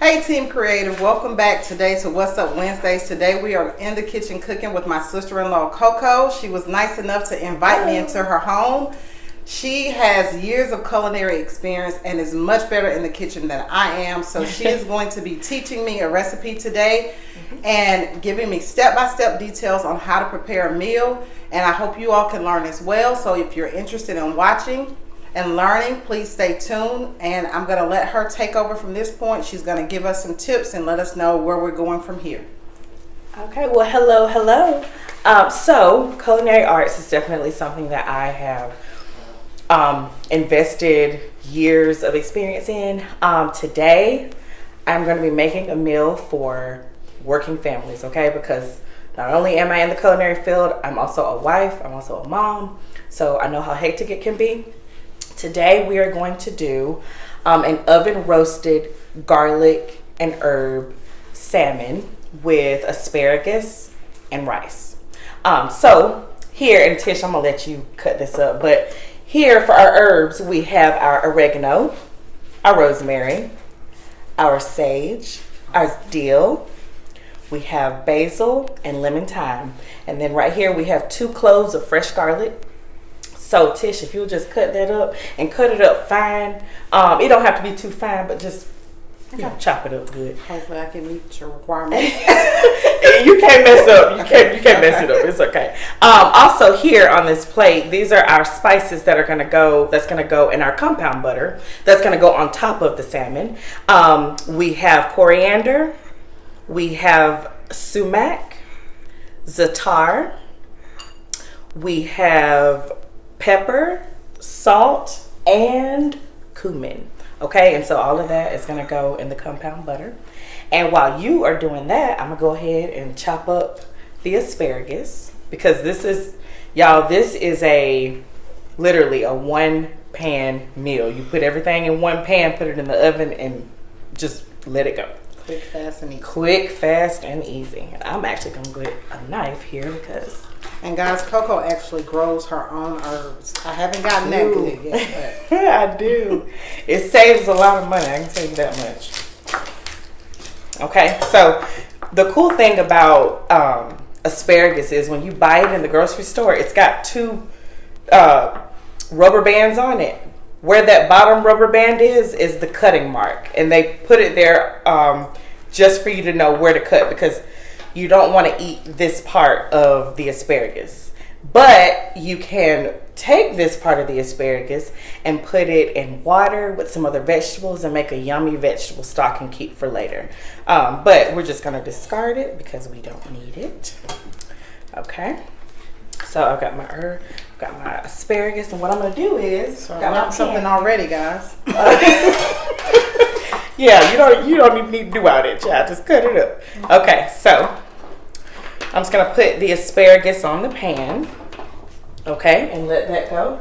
Hey Team Creative, welcome back today to What's Up Wednesdays. Today we are in the kitchen cooking with my sister-in-law Coco. She was nice enough to invite me into her home. She has years of culinary experience and is much better in the kitchen than I am. So she is going to be teaching me a recipe today and giving me step-by-step details on how to prepare a meal. And I hope you all can learn as well. So if you're interested in watching and learning, please stay tuned, and I'm going to let her take over from this point. She's going to give us some tips and let us know where we're going from here. Okay, well, hello. So culinary arts is definitely something that I have invested years of experience in. Today I'm going to be making a meal for working families, okay, because not only am I in the culinary field, I'm also a wife, I'm also a mom, so I know how hectic it can be. Today we are going to do an oven roasted garlic and herb salmon with asparagus and rice. So here, and Tish, I'm gonna let you cut this up, but here for our herbs we have our oregano, our rosemary, our sage, our dill, we have basil and lemon thyme, and then right here we have 2 cloves of fresh garlic. So Tish, if you'll just cut that up and cut it up fine. It don't have to be too fine, but just chop it up good. Hopefully I can meet your requirements. You can't mess up. You can't mess it up. It's okay. Also here on this plate, these are our spices that are gonna go. That's gonna go in our compound butter. That's gonna go on top of the salmon. We have coriander. We have sumac, zaatar. We have pepper, salt, and cumin. Okay, and so all of that is gonna go in the compound butter. And while you are doing that, I'm gonna go ahead and chop up the asparagus, because this is, y'all, this is literally a 1-pan meal. You put everything in 1 pan, put it in the oven, and just let it go. Quick, fast, and easy. Quick, fast, and easy. And I'm actually gonna get a knife here because. And guys, Coco actually grows her own herbs. I haven't gotten that good yet. But. I do. It saves a lot of money, I can tell you that much. Okay, so the cool thing about asparagus is when you buy it in the grocery store, it's got 2 rubber bands on it. Where that bottom rubber band is the cutting mark. And they put it there just for you to know where to cut, because you don't want to eat this part of the asparagus. But you can take this part of the asparagus and put it in water with some other vegetables and make a yummy vegetable stock and keep for later. But we're just going to discard it because we don't need it. Okay. So I've got my herb, got my asparagus, and what I'm going to do is... So I learned something already, guys. Yeah, you don't even need to do all that, child. Just cut it up. Okay, so I'm just gonna put the asparagus on the pan, okay, and let that go.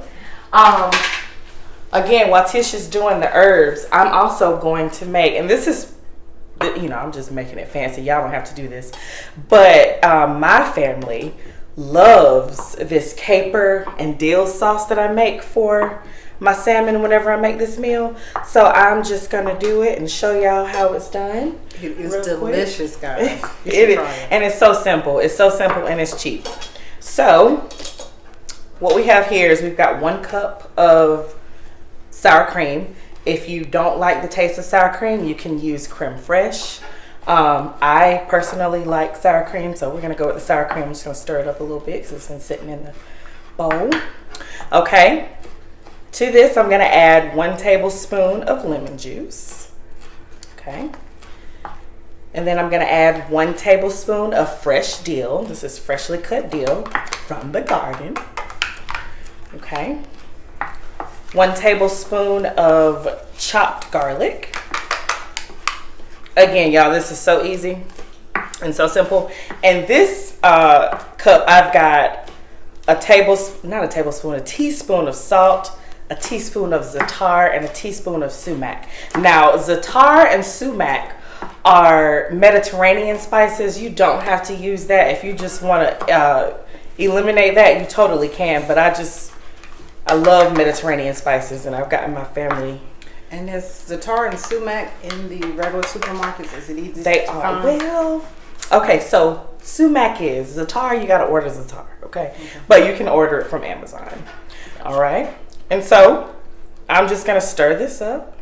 Again, while Tish is doing the herbs, I'm also going to make, and this is, I'm just making it fancy. Y'all don't have to do this, but my family loves this caper and dill sauce that I make for my salmon whenever I make this meal. So I'm just gonna do it and show y'all how it's done. It is delicious, guys. It is, and it's so simple. It's so simple and it's cheap. So what we have here is we've got 1 cup of sour cream. If you don't like the taste of sour cream, you can use creme fraiche. I personally like sour cream, so we're gonna go with the sour cream. I'm just gonna stir it up a little bit because it's been sitting in the bowl. Okay. To this, I'm going to add 1 tablespoon of lemon juice. Okay. And then I'm going to add 1 tablespoon of fresh dill. This is freshly cut dill from the garden. Okay. 1 tablespoon of chopped garlic. Again, y'all, this is so easy and so simple. And this cup, I've got a teaspoon of salt, a teaspoon of zaatar, and a teaspoon of sumac. Now, zaatar and sumac are Mediterranean spices. You don't have to use that. If you just want to eliminate that, you totally can. But I love Mediterranean spices, and I've gotten my family And is Zaatar and Sumac in the regular supermarkets? Is it easy They to are. find? Well, okay, so Sumac is. Zaatar, you got to order Zaatar, okay? But you can order it from Amazon. All right? And so I'm just going to stir this up.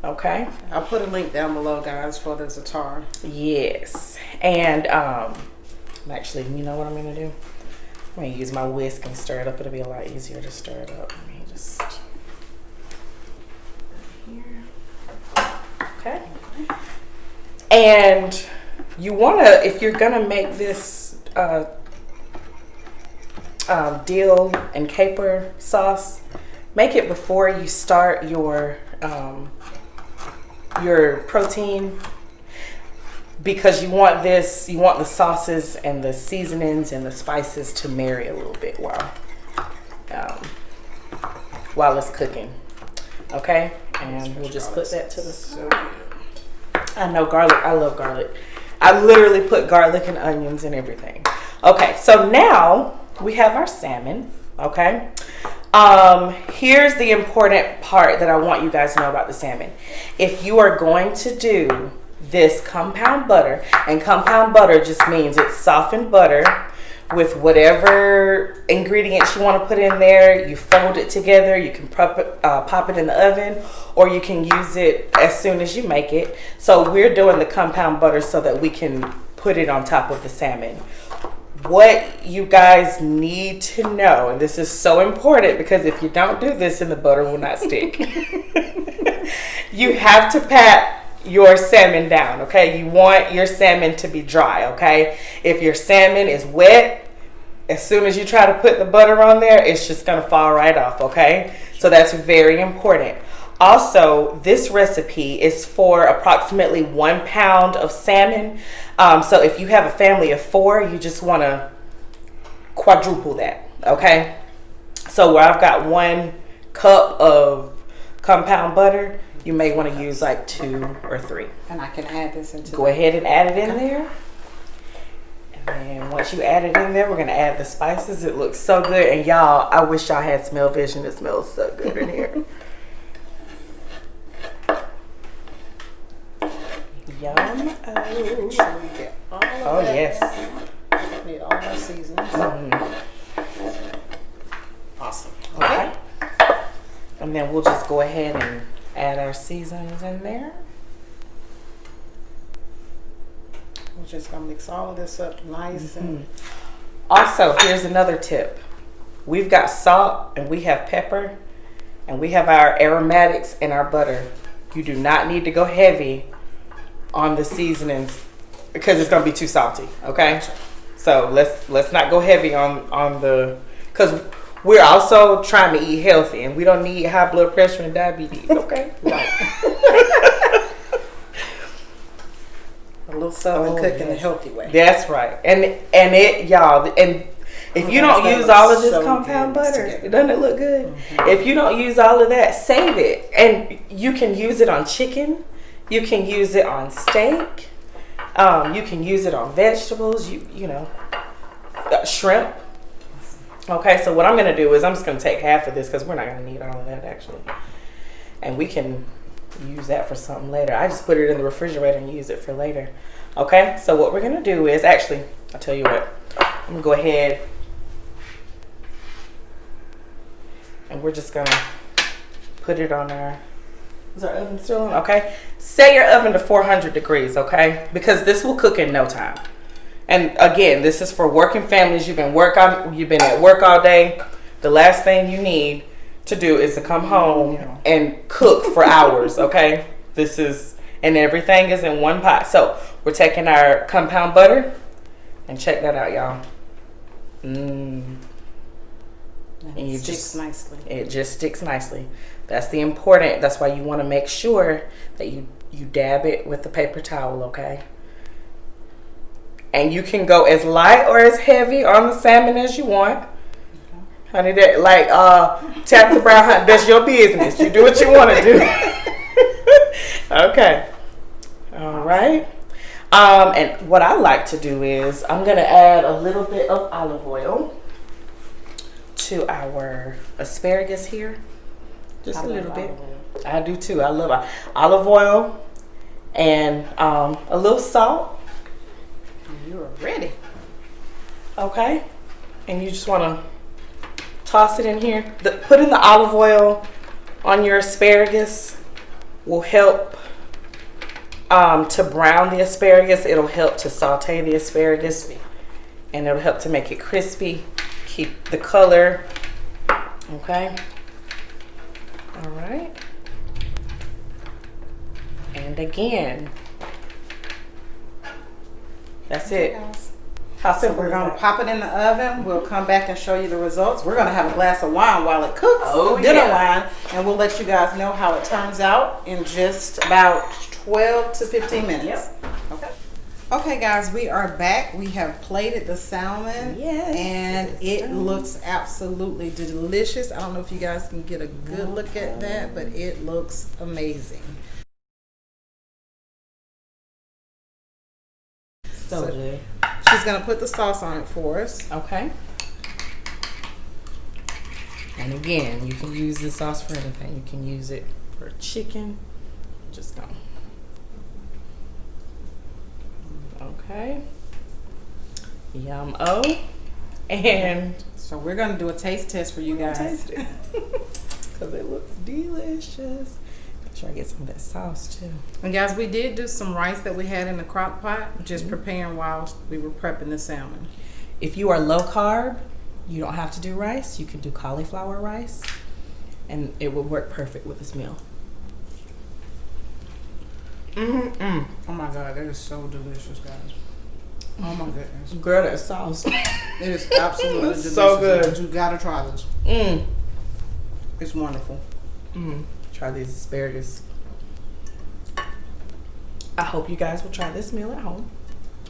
Okay? I'll put a link down below, guys, for the Zaatar. Yes. And actually, you know what I'm going to do? I'm going to use my whisk and stir it up. It'll be a lot easier to stir it up. Let me just... here. Okay. And you want to, if you're going to make this dill and caper sauce, make it before you start your protein, because you want the sauces and the seasonings and the spices to marry a little bit while it's cooking. Okay, and we'll just put that to the side. I know garlic. I love garlic. I literally put garlic and onions and everything. Okay, so now we have our salmon. Okay. Here's the important part that I want you guys to know about the salmon. If you are going to do this compound butter, and compound butter just means it's softened butter with whatever ingredients you want to put in there. You fold it together. You can pop it in the oven, or you can use it as soon as you make it. So we're doing the compound butter so that we can put it on top of the salmon. What you guys need to know, and this is so important because if you don't do this, then the butter will not stick. You have to pat your salmon down, okay? You want your salmon to be dry, okay? If your salmon is wet, as soon as you try to put the butter on there, it's just gonna fall right off, okay? So that's very important. Also, this recipe is for approximately 1 pound of salmon. So if you have a family of 4, you just want to quadruple that, okay? So where I've got 1 cup of compound butter, you may want to use like 2 or 3. And I can add this into. Go ahead and add it in there. And then once you add it in there, we're going to add the spices. It looks so good. And y'all, I wish y'all had smell vision. It smells so good in here. Yum. Make sure we get all of that. Yes. We need all our seasonings. Awesome. Okay. And then we'll just go ahead and add our seasonings in there. We're just gonna mix all of this up nice and. Also, here's another tip. We've got salt and we have pepper and we have our aromatics and our butter. You do not need to go heavy on the seasonings because it's gonna be too salty. Okay, so let's not go heavy on the, because we're also trying to eat healthy and we don't need high blood pressure and diabetes. Okay, right. A little southern cooking the healthy way. That's right, and it, y'all, and if you don't use all of this compound butter, doesn't it look good? If you don't use all of that, save it, and you can use it on chicken. You can use it on steak. You can use it on vegetables. You know, shrimp. Okay, so what I'm gonna do is I'm just gonna take half of this because we're not gonna need all of that actually, and we can use that for something later. I just put it in the refrigerator and use it for later. Okay, so what we're gonna do is actually, I'll tell you what. I'm gonna go ahead and we're just gonna put it on our. Is our oven still on? Okay. Set your oven to 400 degrees, okay? Because this will cook in no time. And again, this is for working families. You've been at work all day. The last thing you need to do is to come home and cook for hours, okay? And everything is in one pot. So we're taking our compound butter and check that out, y'all. And it sticks nicely. It just sticks nicely. That's why you want to make sure that you dab it with the paper towel, okay? And you can go as light or as heavy on the salmon as you want. Honey, that like tap the brown honey, that's your business. You do what you want to do. Okay. All right. And what I like to do is I'm gonna add a little bit of olive oil to our asparagus here. Just I a love little bit. olive oil. I do too. I love olive oil and a little salt. You are ready. Okay. And you just want to toss it in here. Putting the olive oil on your asparagus will help to brown the asparagus. It'll help to saute the asparagus, and it'll help to make it crispy, keep the color. Okay. All right. And again, that's it. How So simple we're is gonna that? pop it in the oven. We'll come back and show you the results. We're gonna have a glass of wine while it cooks, Oh, dinner yeah. wine, and we'll let you guys know how it turns out in just about 12 to 15 minutes. Yep. Okay. Okay, guys, we are back. We have plated the salmon, Yes, and it's it done. looks absolutely delicious. I don't know if you guys can get a good look at that, but it looks amazing. So good. She's gonna put the sauce on it for us. Okay. And again, you can use this sauce for anything. You can use it for chicken. Just go. Okay. Yum-o. And So we're gonna do a taste test for you guys. taste it. Because it looks delicious. Make sure I get some of that sauce too. And guys, we did do some rice that we had in the crock pot, just preparing while we were prepping the salmon. If you are low carb, you don't have to do rice. You can do cauliflower rice, and it will work perfect with this meal. Oh my God, that is so delicious, guys. Oh my goodness. Girl, that sauce. It is absolutely It's delicious. so good. Guys. You gotta try this. It's wonderful. Try these asparagus. I hope you guys will try this meal at home.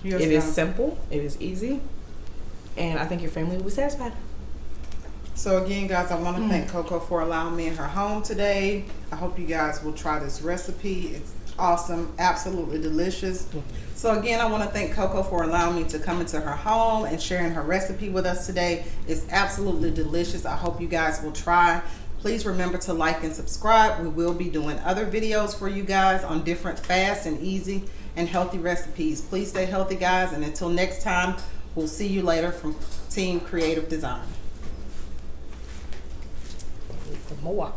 Yes, It is guys. simple. It is easy. And I think your family will be satisfied. So again, guys, I want to thank Coco for allowing me in her home today. I hope you guys will try this recipe. It's awesome, absolutely delicious. So again, I want to thank Coco for allowing me to come into her home and sharing her recipe with us today. It's absolutely delicious. I hope you guys will try. Please remember to like and subscribe. We will be doing other videos for you guys on different fast and easy and healthy recipes. Please stay healthy, guys, and until next time, we'll see you later from Team Creative Design. Some more.